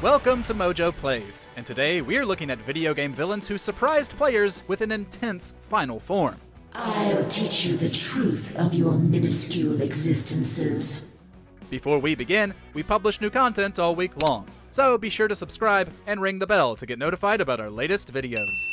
Welcome to MojoPlays, and today we're looking at video game villains who surprised players with an intense final form. I'll teach you the truth of your minuscule existences. Before we begin, we publish new content all week long, so be sure to subscribe and ring the bell to get notified about our latest videos.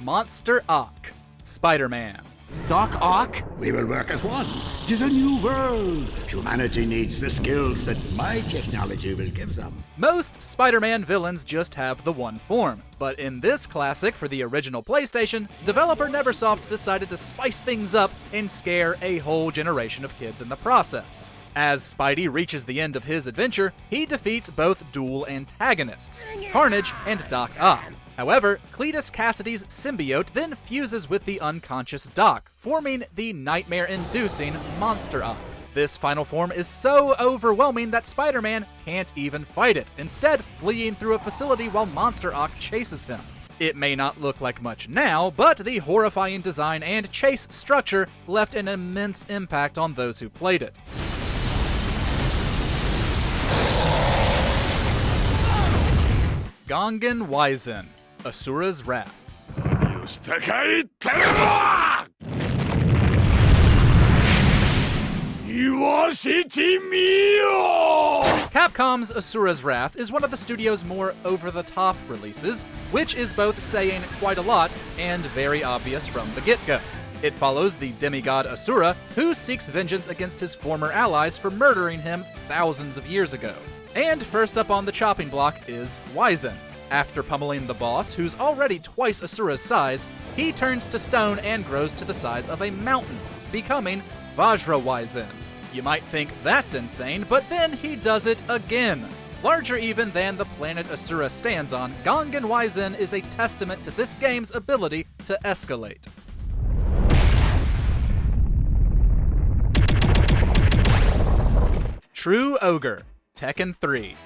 Monster Ock, Spider-Man. Doc Ock? We will work as one. 'Tis a new world. Humanity needs the skills that my technology will give them. Most Spider-Man villains just have the one form, but in this classic for the original PlayStation, developer Neversoft decided to spice things up and scare a whole generation of kids in the process. As Spidey reaches the end of his adventure, he defeats both dual antagonists, Carnage and Doc Ock. However, Cletus Cassidy's symbiote then fuses with the unconscious Doc, forming the nightmare-inducing Monster Ock. This final form is so overwhelming that Spider-Man can't even fight it, instead fleeing through a facility while Monster Ock chases him. It may not look like much now, but the horrifying design and chase structure left an immense impact on those who played it. Gongan Wyzen, Asuras Wrath. Capcom's Asuras Wrath is one of the studio's more over-the-top releases, which is both saying quite a lot and very obvious from the get-go. It follows the demigod Asura, who seeks vengeance against his former allies for murdering him thousands of years ago. And first up on the chopping block is Wyzen. After pummeling the boss, who's already twice Asura's size, he turns to stone and grows to the size of a mountain, becoming Vajra Wyzen. You might think that's insane, but then he does it again. Larger even than the planet Asura stands on, Gongan Wyzen is a testament to this game's ability to escalate. True Ogre, Tekken 3.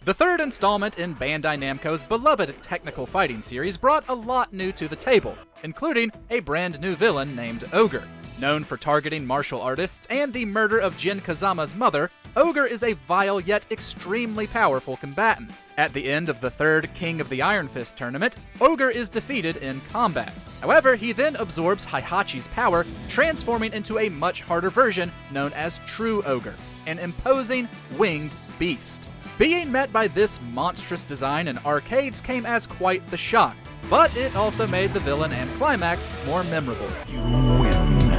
The third installment in Bandai Namco's beloved technical fighting series brought a lot new to the table, including a brand new villain named Ogre. Known for targeting martial artists and the murder of Jin Kazama's mother, Ogre is a vile yet extremely powerful combatant. At the end of the third King of the Iron Fist tournament, Ogre is defeated in combat. However, he then absorbs Heihachi's power, transforming into a much harder version known as True Ogre, an imposing, winged beast. Being met by this monstrous design in arcades came as quite the shock, but it also made the villain and climax more memorable. You win.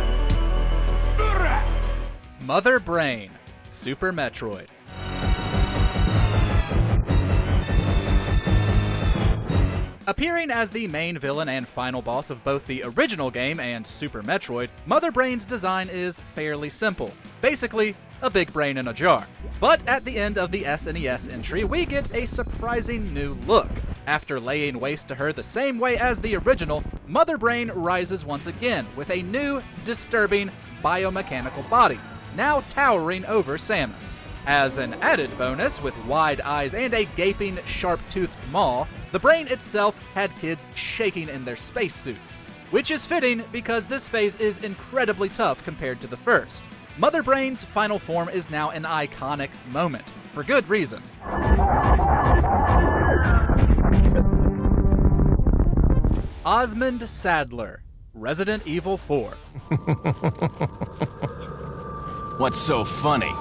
Mother Brain, Super Metroid. Appearing as the main villain and final boss of both the original game and Super Metroid, Mother Brain's design is fairly simple. Basically, a big brain in a jar. But at the end of the SNES entry, we get a surprising new look. After laying waste to her the same way as the original, Mother Brain rises once again with a new, disturbing, biomechanical body, now towering over Samus. As an added bonus, with wide eyes and a gaping, sharp-toothed maw, the brain itself had kids shaking in their spacesuits. Which is fitting because this phase is incredibly tough compared to the first. Mother Brain's final form is now an iconic moment, for good reason. Osmund Sadler, Resident Evil 4. What's so funny?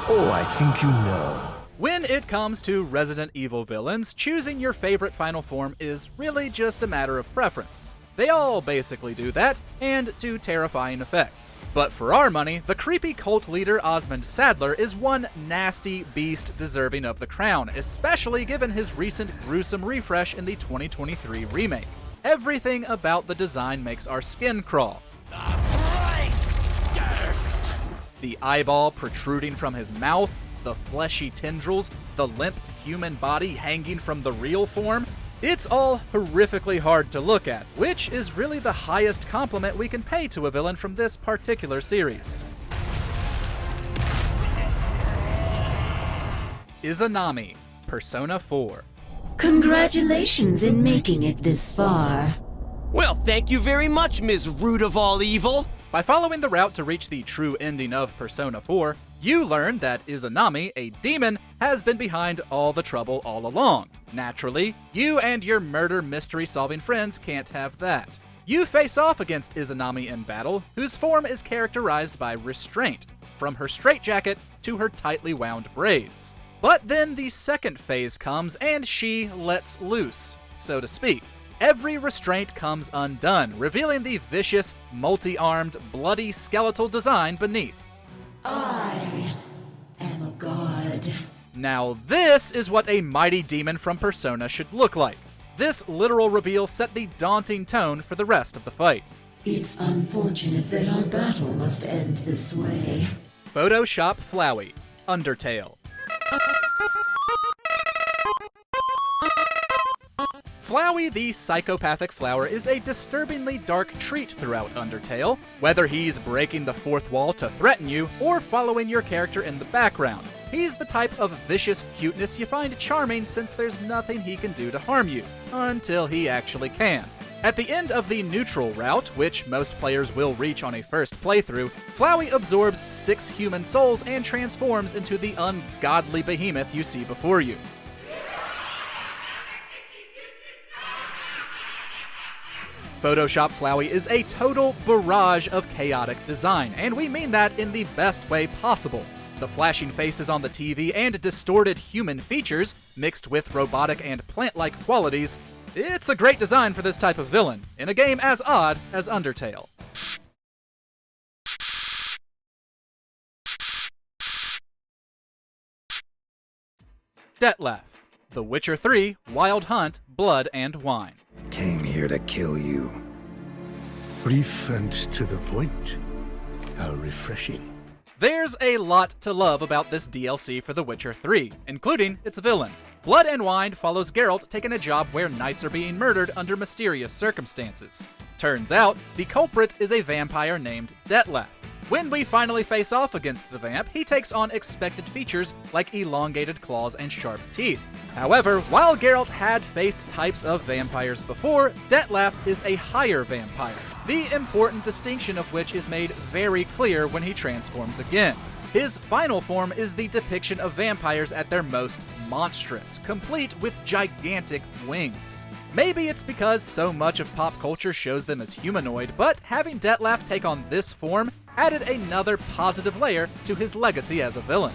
Oh, I think you know. When it comes to Resident Evil villains, choosing your favorite final form is really just a matter of preference. They all basically do that, and to terrifying effect. But for our money, the creepy cult leader Osmund Sadler is one nasty beast deserving of the crown, especially given his recent gruesome refresh in the 2023 remake. Everything about the design makes our skin crawl. The eyeball protruding from his mouth, the fleshy tendrils, the limp human body hanging from the real form, it's all horrifically hard to look at, which is really the highest compliment we can pay to a villain from this particular series. Izanami, Persona 4. Congratulations in making it this far. Well, thank you very much, Ms. Root of all evil. By following the route to reach the true ending of Persona 4, you learn that Izanami, a demon, has been behind all the trouble all along. Naturally, you and your murder mystery-solving friends can't have that. You face off against Izanami in battle, whose form is characterized by restraint, from her straitjacket to her tightly wound braids. But then the second phase comes and she lets loose, so to speak. Every restraint comes undone, revealing the vicious, multi-armed, bloody skeletal design beneath. I am a god. Now this is what a mighty demon from Persona should look like. This literal reveal set the daunting tone for the rest of the fight. It's unfortunate that our battle must end this way. Photoshop Flowey, Undertale. Flowey the psychopathic flower is a disturbingly dark treat throughout Undertale, whether he's breaking the fourth wall to threaten you or following your character in the background. He's the type of vicious cuteness you find charming since there's nothing he can do to harm you, until he actually can. At the end of the neutral route, which most players will reach on a first playthrough, Flowey absorbs 6 human souls and transforms into the ungodly behemoth you see before you. Photoshop Flowey is a total barrage of chaotic design, and we mean that in the best way possible. The flashing faces on the TV and distorted human features, mixed with robotic and plant-like qualities, it's a great design for this type of villain, in a game as odd as Undertale. Detlef, The Witcher 3, Wild Hunt, Blood and Wine. Came here to kill you. Brief and to the point. How refreshing. There's a lot to love about this DLC for The Witcher 3, including its villain. Blood and Wine follows Geralt taking a job where knights are being murdered under mysterious circumstances. Turns out, the culprit is a vampire named Detlef. When we finally face off against the vamp, he takes on expected features like elongated claws and sharp teeth. However, while Geralt had faced types of vampires before, Detlef is a higher vampire, the important distinction of which is made very clear when he transforms again. His final form is the depiction of vampires at their most monstrous, complete with gigantic wings. Maybe it's because so much of pop culture shows them as humanoid, but having Detlef take on this form added another positive layer to his legacy as a villain.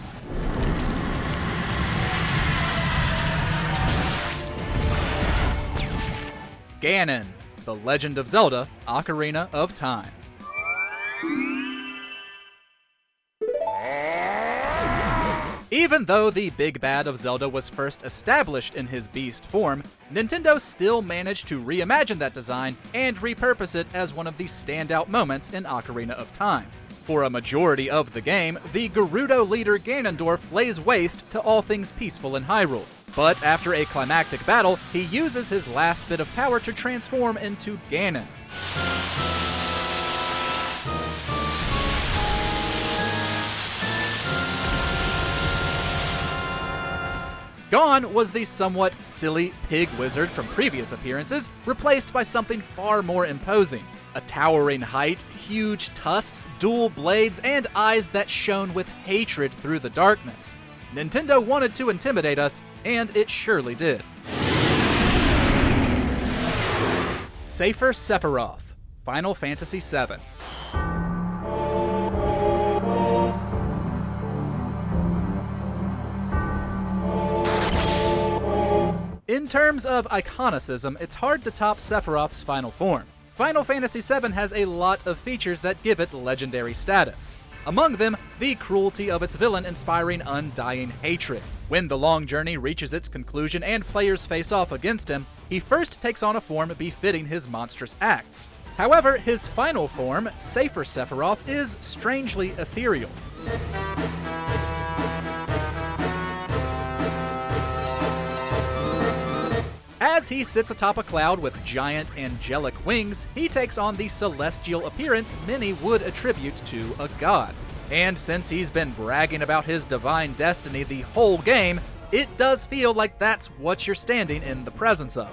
Ganon, The Legend of Zelda, Ocarina of Time. Even though the big bad of Zelda was first established in his beast form, Nintendo still managed to reimagine that design and repurpose it as one of the standout moments in Ocarina of Time. For a majority of the game, the Gerudo leader Ganondorf lays waste to all things peaceful in Hyrule. But after a climactic battle, he uses his last bit of power to transform into Ganon. Gone was the somewhat silly pig wizard from previous appearances, replaced by something far more imposing. A towering height, huge tusks, dual blades, and eyes that shone with hatred through the darkness. Nintendo wanted to intimidate us, and it surely did. Safer Sephiroth, Final Fantasy VII. In terms of iconicism, it's hard to top Sephiroth's final form. Final Fantasy VII has a lot of features that give it legendary status. Among them, the cruelty of its villain inspiring undying hatred. When the long journey reaches its conclusion and players face off against him, he first takes on a form befitting his monstrous acts. However, his final form, Safer Sephiroth, is strangely ethereal. As he sits atop a cloud with giant angelic wings, he takes on the celestial appearance many would attribute to a god. And since he's been bragging about his divine destiny the whole game, it does feel like that's what you're standing in the presence of.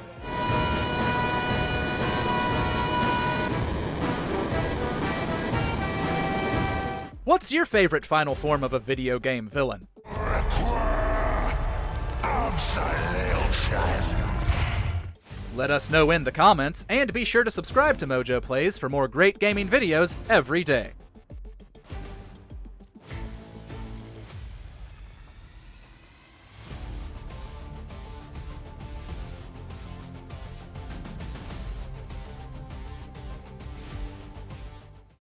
What's your favorite final form of a video game villain? Let us know in the comments, and be sure to subscribe to MojoPlays for more great gaming videos every day.